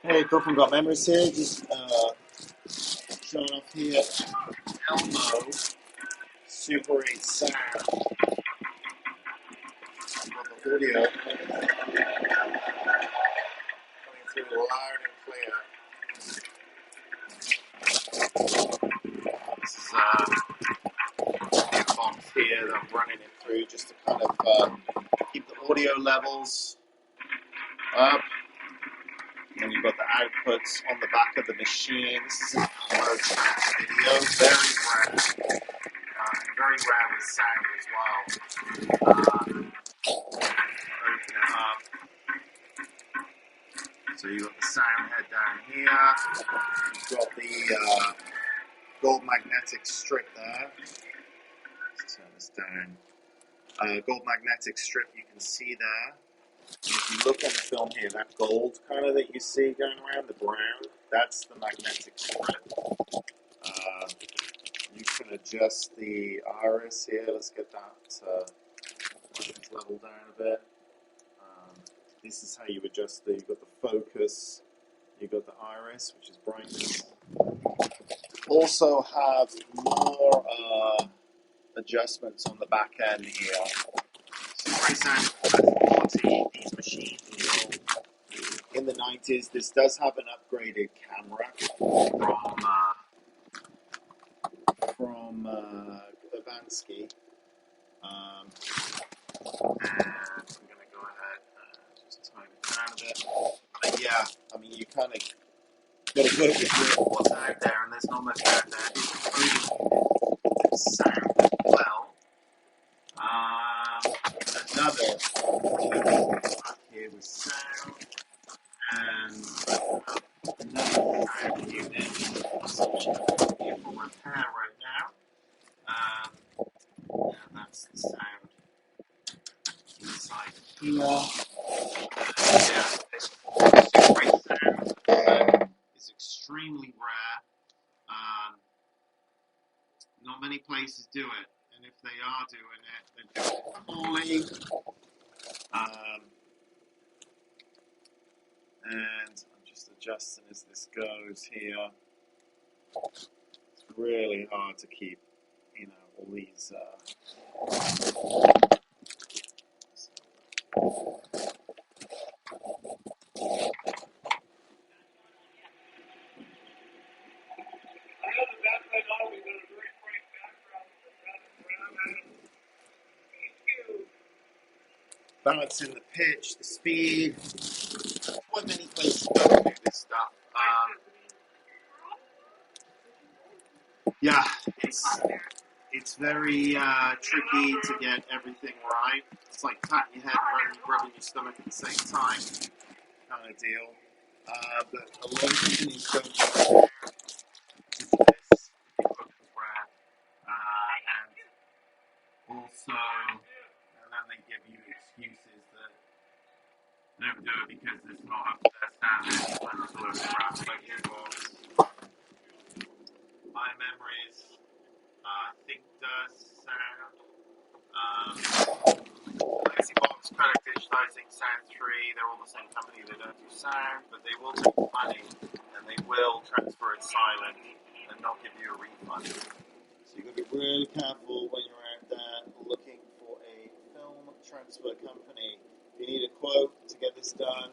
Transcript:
Hey, Phil from Got Memories here. Just showing off here Elmo Super 8 sound. Got the audio coming through loud and clear. This is a box here that I'm running it through just to kind of keep the audio levels up. And you've got the outputs on the back of the machine. This is an Elmo Transvideo, very rare with sound as well. Open it up. So you've got the sound head down here. You've got the gold magnetic strip there. Let's turn this down. Gold magnetic strip you can see there. If you look on the film here, that gold kind of that you see going around, the brown, that's the magnetic strip. You can adjust the iris here. Let's get that level down a bit. This is how you adjust you've got the focus, you've got the iris, which is brightness. Also have more adjustments on the back end here. Very sound quality. These machines, in the 90s, this does have an upgraded camera from Vansky. And I'm going to go ahead and just tone it down a bit. But yeah, I mean, you kind of got to go with what's out there, and there's not much out there. It's sound well. Another here with sound, and another sound unit here for repair right now. And that's the sound inside here. Yeah, this great sound is extremely rare. Not many places do it, and if they are doing it, they're doing it poorly. And I'm just adjusting as this goes here. It's really hard to keep, all these. Balancing the pitch, the speed. Quite many places don't do this stuff. Yeah, it's very tricky to get everything right. It's like patting your head and rubbing your stomach at the same time, kind of deal. But a lot of companies don't do this. It's rare. And also, and then they give you excuses that they don't do it because it's not up to their standards. And that's a load of crap. Like Gearbox, My Memories, I think does sound. Legacy Box, Credit Digitizing, Sound 3, they're all the same company. They don't do sound, but they will take money and they will transfer it silent and not give you a refund. So you've got to be really careful when you're out there looking for a film transfer company. If you need a quote to get this done,